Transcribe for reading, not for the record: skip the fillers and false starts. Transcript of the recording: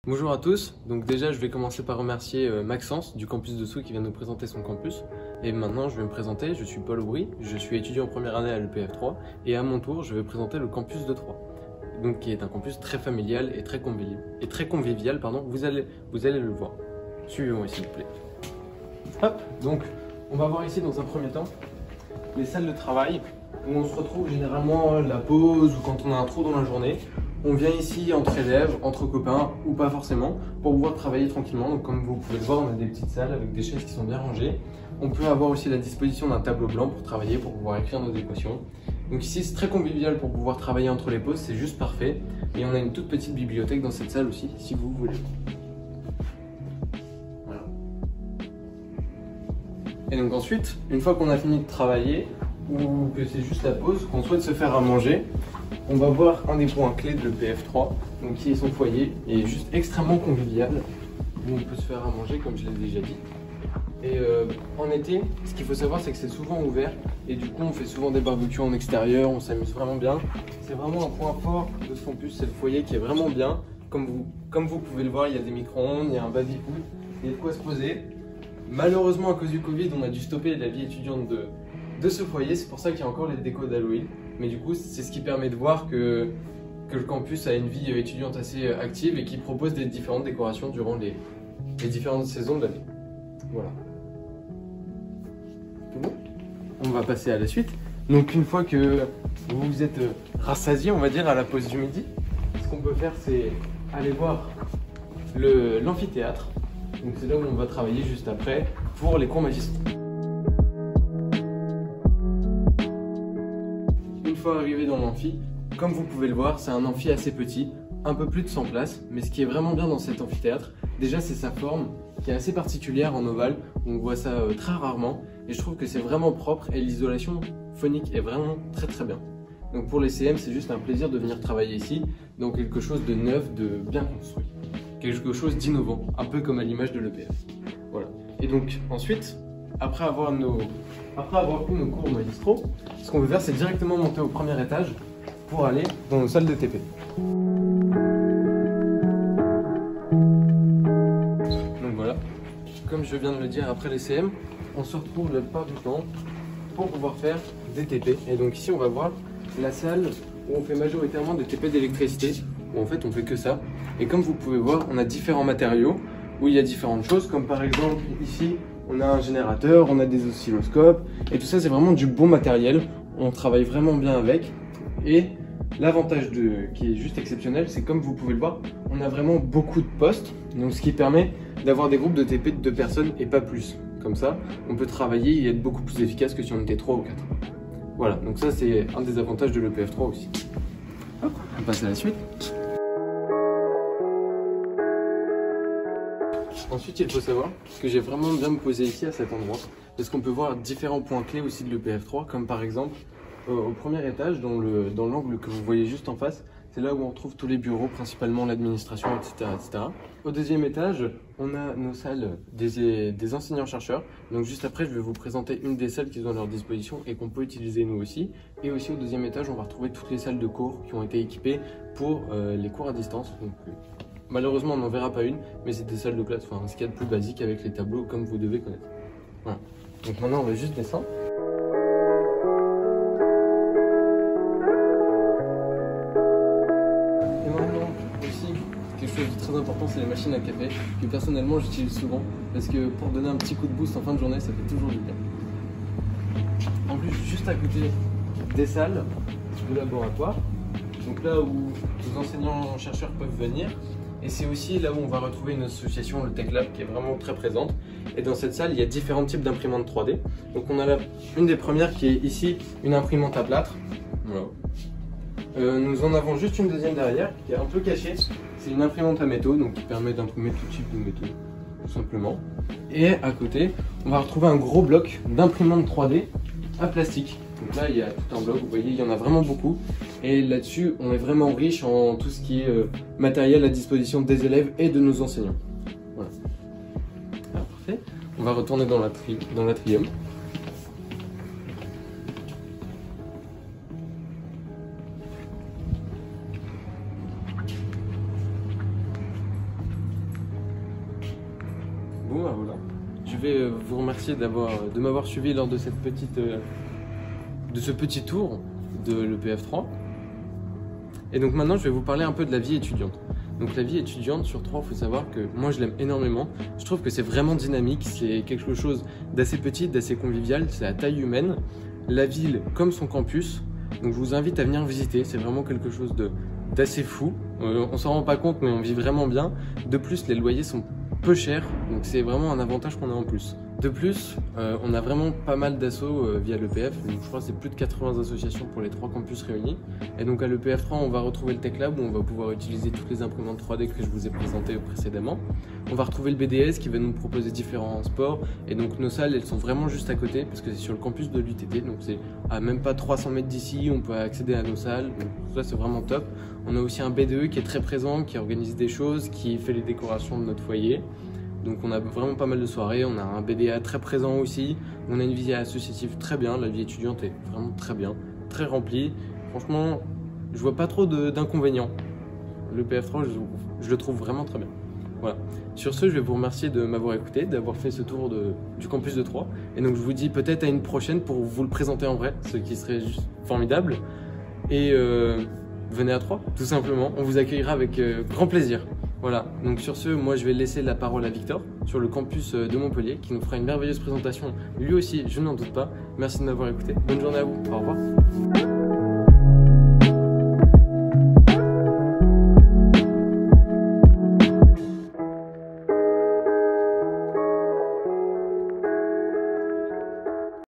Bonjour à tous, donc déjà je vais commencer par remercier Maxence du campus de Sceaux qui vient nous présenter son campus. Et maintenant je vais me présenter, je suis Paul Aubry, je suis étudiant en première année à l'EPF3 et à mon tour je vais présenter le campus de Troyes. Donc qui est un campus très familial et très convivial, vous allez le voir. Suivez-moi s'il vous plaît. Hop, donc on va voir ici dans un premier temps les salles de travail où on se retrouve généralement la pause ou quand on a un trou dans la journée. On vient ici entre élèves, entre copains ou pas forcément pour pouvoir travailler tranquillement. Donc comme vous pouvez le voir, on a des petites salles avec des chaises qui sont bien rangées. On peut avoir aussi la disposition d'un tableau blanc pour travailler, pour pouvoir écrire nos équations. Donc ici c'est très convivial pour pouvoir travailler entre les pauses, c'est juste parfait. Et on a une toute petite bibliothèque dans cette salle aussi si vous voulez. Voilà. Et donc ensuite, une fois qu'on a fini de travailler, ou que c'est juste la pause, qu'on souhaite se faire à manger, on va voir un des points clés de l'EPF3, donc qui est son foyer, et juste extrêmement convivial, où on peut se faire à manger comme je l'ai déjà dit. Et en été, ce qu'il faut savoir c'est que c'est souvent ouvert, et du coup on fait souvent des barbecues en extérieur, on s'amuse vraiment bien. C'est vraiment un point fort de ce campus, c'est le foyer qui est vraiment bien. Comme vous pouvez le voir, il y a des micro-ondes, il y a un baby-foot, il y a de quoi se poser. Malheureusement à cause du Covid, on a dû stopper la vie étudiante de ce foyer, c'est pour ça qu'il y a encore les décos d'Halloween. Mais du coup, c'est ce qui permet de voir que le campus a une vie étudiante assez active et qui propose des différentes décorations durant les différentes saisons de l'année. Voilà. Tout bon ? On va passer à la suite. Donc une fois que vous vous êtes rassasiés, on va dire, à la pause du midi, ce qu'on peut faire, c'est aller voir l'amphithéâtre. Donc c'est là où on va travailler juste après pour les cours magistraux. Une fois arrivé dans l'amphi, comme vous pouvez le voir, c'est un amphi assez petit, un peu plus de 100 places, mais ce qui est vraiment bien dans cet amphithéâtre, déjà c'est sa forme qui est assez particulière en ovale, on voit ça très rarement, et je trouve que c'est vraiment propre et l'isolation phonique est vraiment très bien. Donc pour les CM, c'est juste un plaisir de venir travailler ici, dans quelque chose de neuf, de bien construit, quelque chose d'innovant, un peu comme à l'image de l'EPF. Voilà. Et donc ensuite, après avoir eu nos cours magistraux, ce qu'on veut faire, c'est directement monter au premier étage pour aller dans nos salles de TP. Donc voilà, comme je viens de le dire, après les CM, on se retrouve la plupart du temps pour pouvoir faire des TP. Et donc ici, on va voir la salle où on fait majoritairement des TP d'électricité, où en fait on fait que ça. Et comme vous pouvez voir, on a différents matériaux, où il y a différentes choses, comme par exemple ici, on a un générateur, on a des oscilloscopes, et tout ça c'est vraiment du bon matériel, on travaille vraiment bien avec. Et l'avantage qui est juste exceptionnel, c'est comme vous pouvez le voir, on a vraiment beaucoup de postes, donc ce qui permet d'avoir des groupes de TP de 2 personnes et pas plus. Comme ça, on peut travailler et être beaucoup plus efficace que si on était 3 ou 4. Voilà, donc ça c'est un des avantages de l'EPF3 aussi. Hop, on passe à la suite. Ensuite, il faut savoir que j'ai vraiment bien me posé ici à cet endroit, parce qu'on peut voir différents points clés aussi de l'EPF3, comme par exemple au premier étage, dans l'angle que vous voyez juste en face, c'est là où on retrouve tous les bureaux, principalement l'administration, etc. Au deuxième étage, on a nos salles des enseignants-chercheurs. Donc juste après, je vais vous présenter une des salles qu'ils ont à leur disposition et qu'on peut utiliser nous aussi. Et aussi au deuxième étage, on va retrouver toutes les salles de cours qui ont été équipées pour les cours à distance. Donc, malheureusement, on n'en verra pas une, mais c'est des salles de classe, enfin ce qu'il y a de plus basique avec les tableaux comme vous devez connaître. Voilà. Donc maintenant, on va juste descendre. Et maintenant, aussi, quelque chose de très important, c'est les machines à café, que personnellement j'utilise souvent, parce que pour donner un petit coup de boost en fin de journée, ça fait toujours du bien. En plus, juste à côté des salles de laboratoire, donc là où les enseignants-chercheurs peuvent venir. Et c'est aussi là où on va retrouver une association, le Tech Lab, qui est vraiment très présente. Et dans cette salle, il y a différents types d'imprimantes 3D. Donc on a une des premières qui est ici, une imprimante à plâtre. Voilà. Nous en avons juste une deuxième derrière, qui est un peu cachée. C'est une imprimante à métaux, donc qui permet d'imprimer tout type de métaux, tout simplement. Et à côté, on va retrouver un gros bloc d'imprimante 3D à plastique. Donc là, il y a tout un bloc, vous voyez, il y en a vraiment beaucoup. Et là-dessus, on est vraiment riche en tout ce qui est matériel à disposition des élèves et de nos enseignants. Voilà. Alors, parfait. On va retourner dans l'atrium. Bon, bah voilà. Je vais vous remercier de m'avoir suivi lors de ce petit tour de l'EPF 3. Et donc maintenant, je vais vous parler un peu de la vie étudiante. Donc la vie étudiante sur 3, il faut savoir que moi je l'aime énormément. Je trouve que c'est vraiment dynamique, c'est quelque chose d'assez petit, d'assez convivial, c'est à taille humaine. La ville comme son campus, donc je vous invite à venir visiter, c'est vraiment quelque chose d'assez fou. On s'en rend pas compte mais on vit vraiment bien. De plus, les loyers sont peu chers, donc c'est vraiment un avantage qu'on a en plus. De plus, on a vraiment pas mal d'assauts via l'EPF, donc je crois que c'est plus de 80 associations pour les 3 campus réunis. Et donc à l'EPF 3, on va retrouver le Tech Lab où on va pouvoir utiliser toutes les imprimantes 3D que je vous ai présentées précédemment. On va retrouver le BDS qui va nous proposer différents sports, et donc nos salles elles sont vraiment juste à côté parce que c'est sur le campus de l'UTT, donc c'est à même pas 300 mètres d'ici, on peut accéder à nos salles, donc ça c'est vraiment top. On a aussi un BDE qui est très présent, qui organise des choses, qui fait les décorations de notre foyer. Donc on a vraiment pas mal de soirées, on a un BDA très présent aussi, on a une vie associative très bien, la vie étudiante est vraiment très bien, très remplie. Franchement, je vois pas trop d'inconvénients. Le PF3, je le trouve vraiment très bien. Voilà. Sur ce, je vais vous remercier de m'avoir écouté, d'avoir fait ce tour du campus de Troyes. Et donc je vous dis peut-être à une prochaine pour vous le présenter en vrai, ce qui serait juste formidable. Et venez à Troyes, tout simplement, on vous accueillera avec grand plaisir. Voilà, donc sur ce, moi je vais laisser la parole à Victor sur le campus de Montpellier qui nous fera une merveilleuse présentation, lui aussi, je n'en doute pas. Merci de m'avoir écouté, bonne journée à vous, au revoir.